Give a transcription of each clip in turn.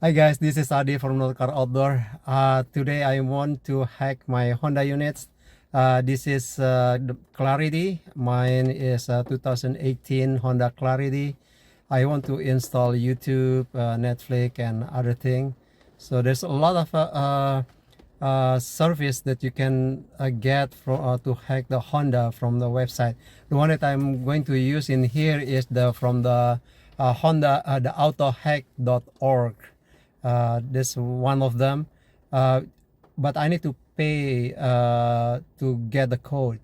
Hi guys, this is Adi from Car Outdoor. Today I want to hack my Honda units. This is the Clarity. Mine is 2018 Honda Clarity. I want to install YouTube, Netflix, and other thing. So there's a lot of service that you can get to hack the Honda from the website. The one that I'm going to use in here is from the Honda, the autohack.org. This one of them, but I need to pay to get the code.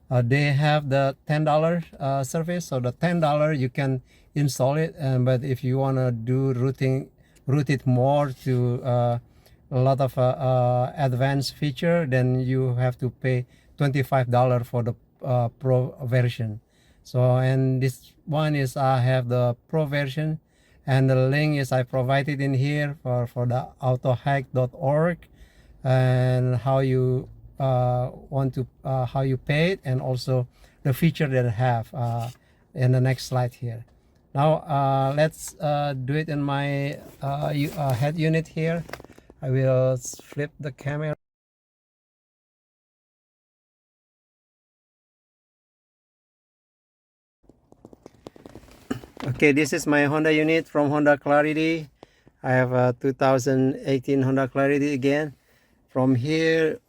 They have the $10 service, so the $10 you can install it, but if you want to do route it more to a lot of advanced feature, then you have to pay $25 for the pro version. So, and this one is I have the pro version, and the link is I provided in here for the autohack.org, and how you want to how you pay it, and also the feature that I have in the next slide here. Now let's do it in my head unit here. I will flip the camera. Okay, this is my Honda unit from Honda Clarity. I have a 2018 Honda Clarity again. From here,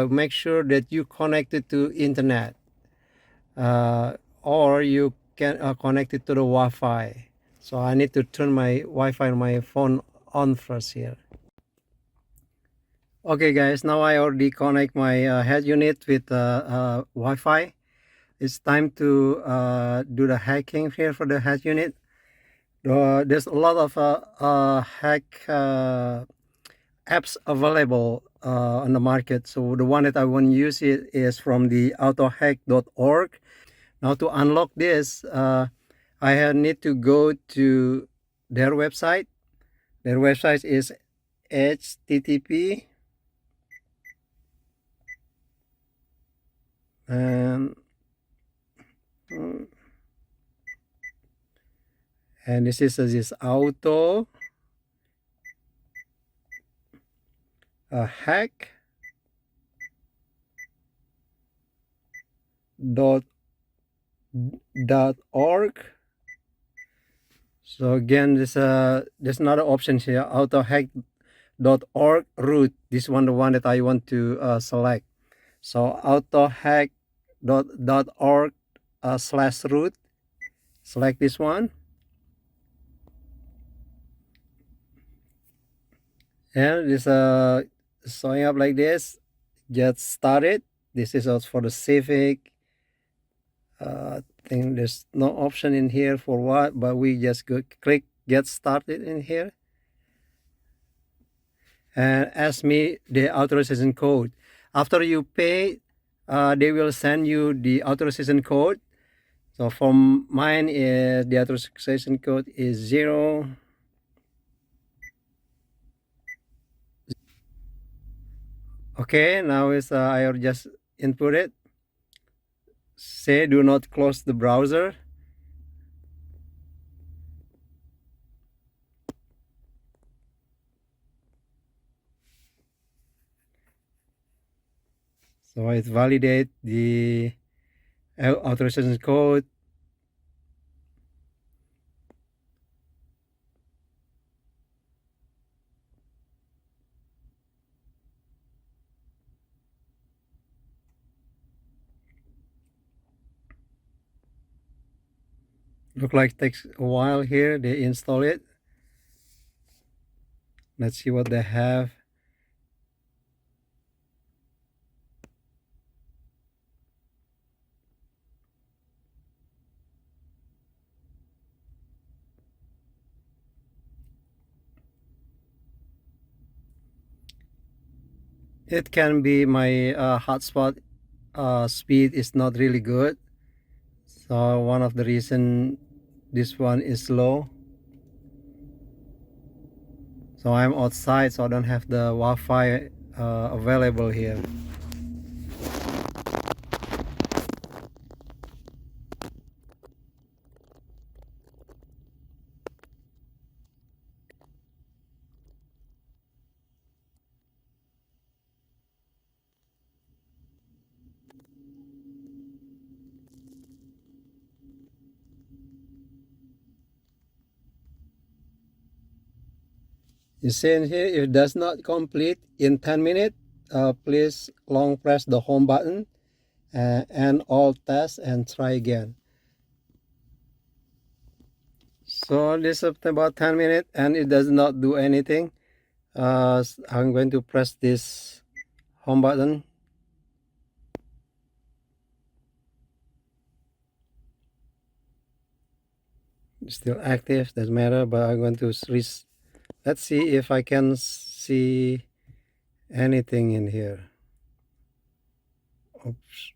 make sure that you connect it to internet, or you can connect it to the Wi-Fi. So I need to turn my Wi-Fi on my phone on first here. Okay guys, now I already connect my head unit with Wi-Fi. It's time to do the hacking here for the head unit. There's a lot of hack apps available on the market. So the one that I want to use it is from the autohack.org. Now to unlock this, I need to go to their website. Their website is http and this is this auto hack dot org. So again, there's another option here, autohack.org root. This one, the one that I want to select. So autohack.org /root. Select this one. And this showing up like this. Get started. This is also for the Civic. Thing. There's no option in here for what, but we just click get started in here and ask me the authorization code. After you pay, they will send you the authorization code. So from mine, is the authorization code is 0. Okay, now is I will just input it. Say do not close the browser. So it validate the authorization code. Look like it takes a while here. They install it. Let's see what they have. It can be my hotspot speed is not really good. So one of the reason this one is slow. So I'm outside, so I don't have the Wi-Fi available here. You see in here, if it does not complete in 10 minutes, please long press the home button and end all tests and try again. So this is about 10 minutes and it does not do anything. I'm going to press this home button. It's still active, doesn't matter, but I'm going to let's see if I can see anything in here. Oops.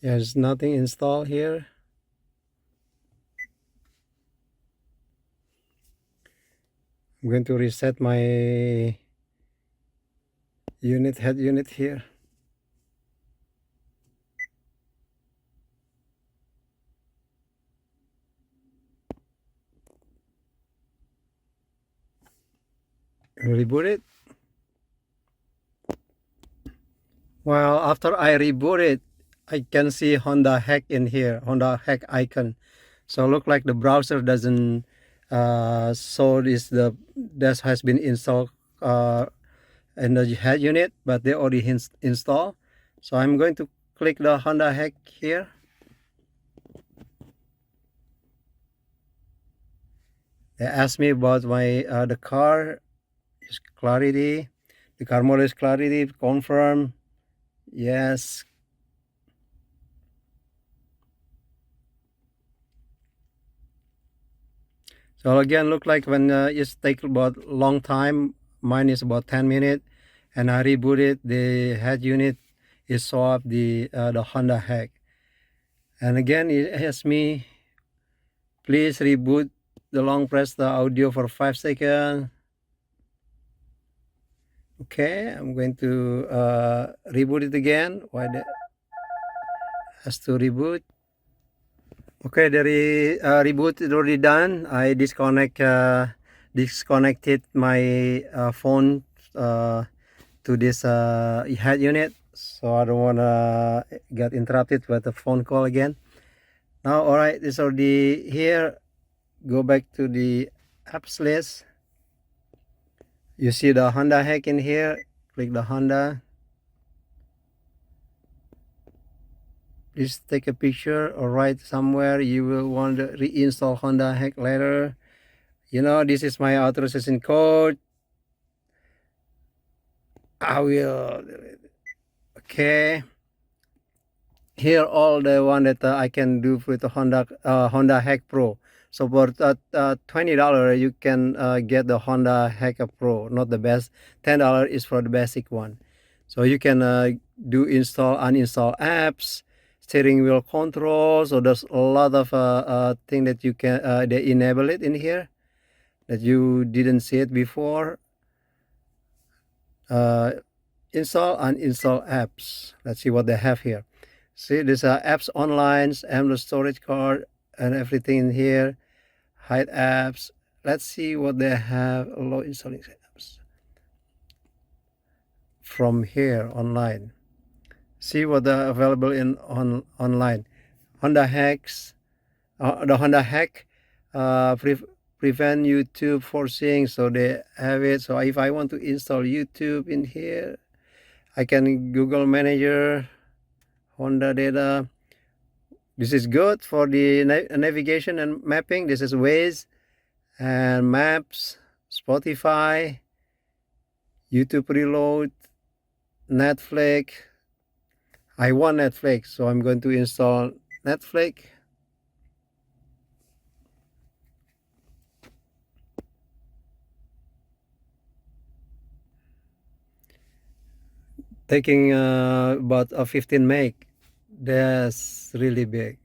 There's nothing installed here. I'm going to reset my head unit here. Reboot it. Well, after I reboot it, I can see Honda Hack in here, Honda Hack icon. So look like the browser doesn't show this has been installed in the head unit, but they already installed. So I'm going to click the Honda Hack here. They ask me about my the car is Clarity, the car model is Clarity. Confirm, yes. So again, look like when it takes about long time. Mine is about 10 minutes, and I reboot it. The head unit is show up the Honda Hack, and again it asks me, please reboot the long press the audio for 5 seconds. Okay, I'm going to reboot it again. Why the has to reboot? Okay, the reboot is already done. I disconnected my phone to this head unit, so I don't want to get interrupted with a phone call again. Now, all right, it's already here. Go back to the apps list. You see the Honda Hack in here. Click the Honda. Please take a picture or write somewhere you will want to reinstall Honda Hack later. You know, this is my authorization code. I will. Okay. Here all the one that I can do with the Honda Hack Pro. So for $20 you can get the Honda Hack Pro, not the best. $10 is for the basic one. So you can do install, uninstall apps, steering wheel controls. So there's a lot of thing that you can they enable it in here that you didn't see it before. Install, uninstall apps. Let's see what they have here. See, these are apps online, endless storage card, and everything in here. Hide apps. Let's see what they have. Low installing apps from here online. See what are available in online. Honda Hacks. The Honda Hack prevent YouTube forcing. So they have it. So if I want to install YouTube in here, I can Google Manager. Honda data. This is good for the navigation and mapping. This is Waze and Maps, Spotify, YouTube Reload, Netflix. I want Netflix, so I'm going to install Netflix. Taking about a 15 meg. That's really big.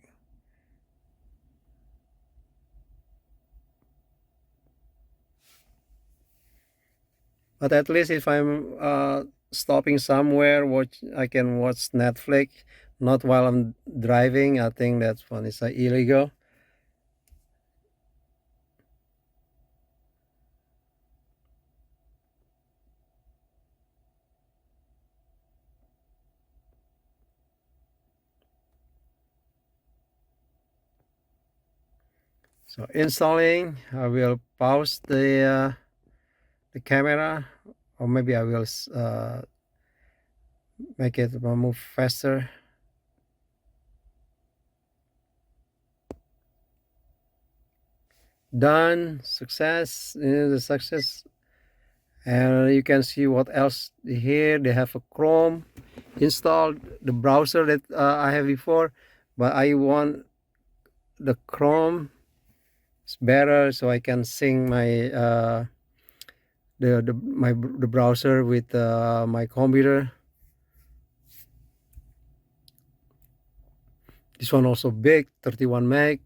But at least if I'm stopping somewhere, I can watch Netflix, not while I'm driving. I think that's one is illegal. So installing, I will pause the camera, or maybe I will make it move faster. Done, success, the success. And you can see what else here. They have a Chrome installed, the browser that I have before, but I want the Chrome. It's better, so I can sync my the browser with my computer. This one also big, 31 meg.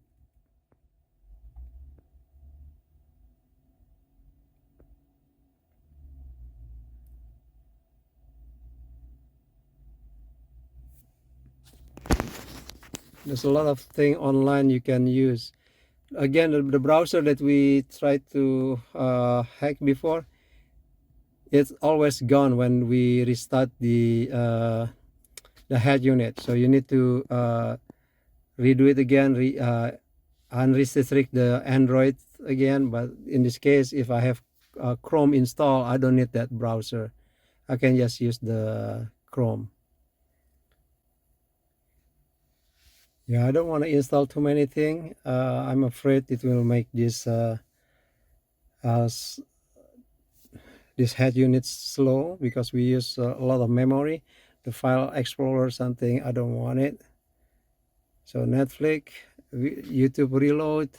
There's a lot of thing online you can use. Again, the browser that we tried to hack before, it's always gone when we restart the head unit. So you need to redo it again, unrestrict the Android again. But in this case, if I have Chrome installed, I don't need that browser. I can just use the Chrome. Yeah, I don't want to install too many things. I'm afraid it will make this this head unit slow because we use a lot of memory. The file explorer something, I don't want it. So Netflix, YouTube Reload,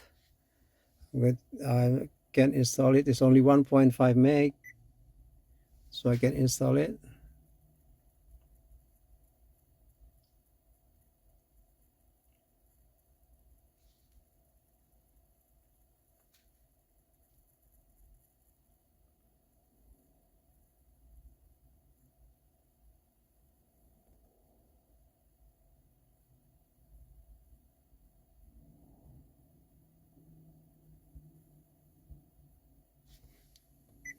I can install it. It's only 1.5 meg, so I can install it.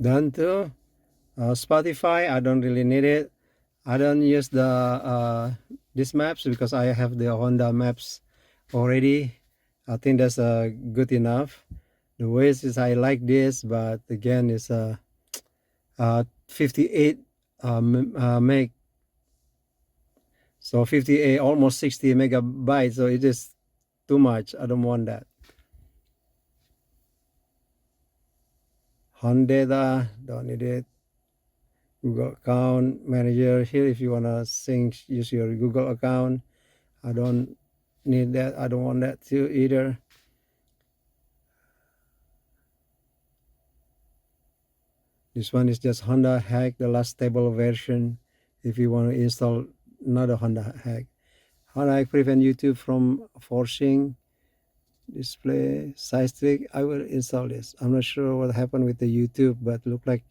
Done too. Spotify, I don't really need it. I don't use the these maps because I have the Honda maps already. I think that's good enough. The ways is I like this, but again, it's 58 meg, so 58 almost 60 megabytes. So it is too much. I don't want that. Honda, don't need it. Google account manager here if you wanna sync, use your Google account. I don't need that. I don't want that too either. This one is just Honda Hack, the last stable version. If you want to install another Honda Hack. Honda Hack prevent YouTube from forcing display size trick. I will install this. I'm not sure what happened with the YouTube, but look like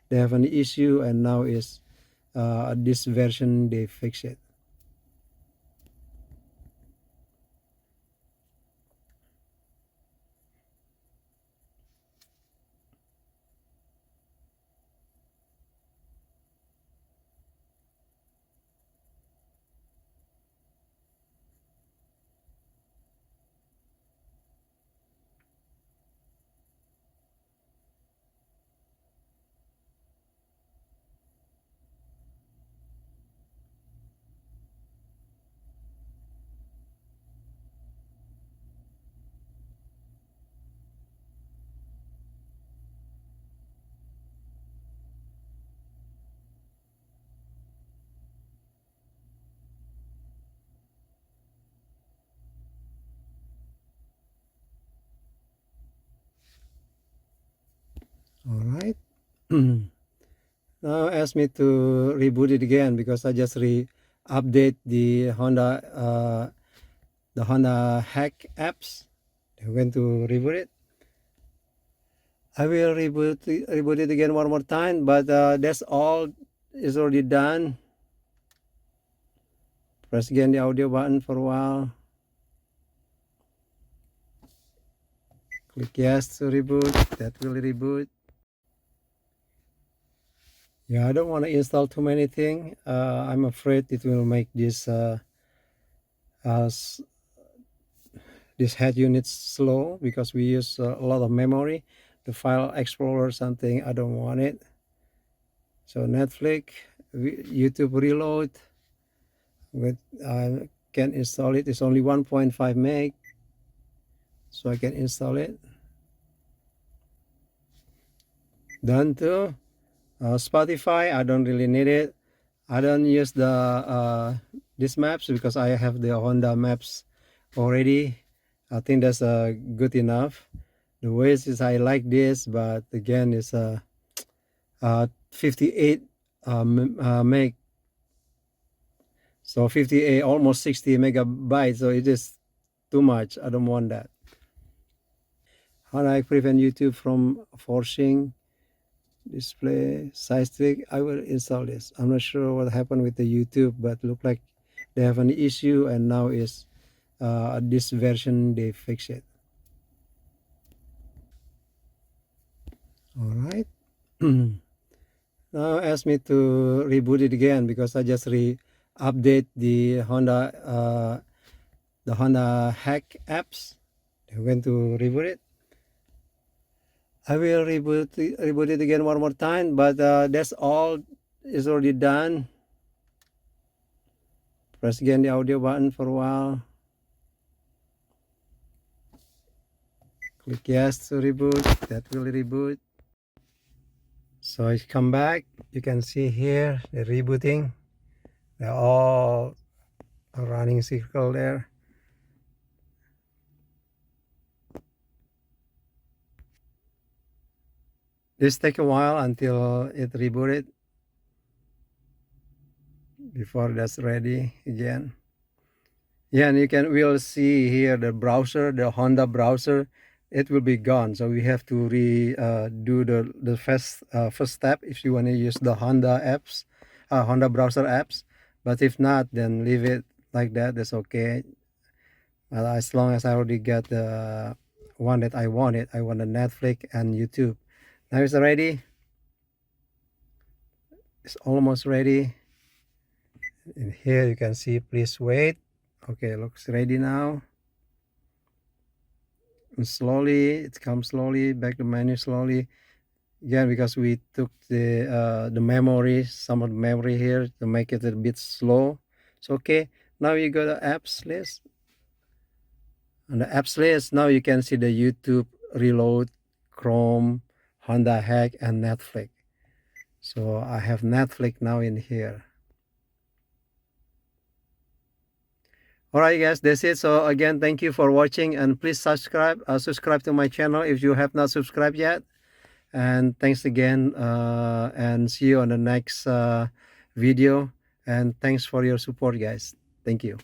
they have an issue, and now is this version they fix it. All right. Now ask me to reboot it again because I just update the Honda Hack apps. I'm going to reboot it. I will reboot it again one more time, but that's all is already done. Press again the audio button for a while. Click yes to reboot. That will reboot. Yeah, I don't want to install too many things. I'm afraid it will make this this head unit's slow because we use a lot of memory. The file explorer something, I don't want it. So Netflix, YouTube reload, with I can install it. It's only 1.5 meg, so I can install it. Done too. Spotify, I don't really need it. I don't use the these maps because I have the Honda maps already. I think that's good enough. The ways is I like this, but again it's 58 meg, so 58 almost 60 megabytes, so it is too much. I don't want that. How do I prevent YouTube from forcing display size tweak? I will install this. I'm not sure what happened with the YouTube, but look like they have an issue, and now is this version they fix it. All right. Now ask me to reboot it again because I just update the Honda Hack apps. I'm going to reboot it. I will reboot it again one more time, but that's all is already done. Press again the audio button for a while. Click yes to reboot. That will reboot. So I come back. You can see here the rebooting. They're all a running circle there. This take a while until it rebooted before that's ready again. Yeah, and we'll see here the browser, the Honda browser, it will be gone. So we have to do the first step if you want to use the Honda apps, Honda browser apps. But if not, then leave it like that. That's okay. As long as I already got the one that I wanted, I want the Netflix and YouTube. Now it's ready. It's almost ready. In here you can see, please wait. Okay, looks ready now. And slowly, it comes slowly, back to menu slowly. Again, because we took the memory, some of the memory here to make it a bit slow. So okay, now you go to apps list. On the apps list, now you can see the YouTube, Reload, Chrome, Honda Hack, and Netflix. So I have Netflix now in here. Alright guys, that's it. So again, thank you for watching, and please subscribe to my channel if you have not subscribed yet. And thanks again, and see you on the next video, and thanks for your support guys. Thank you.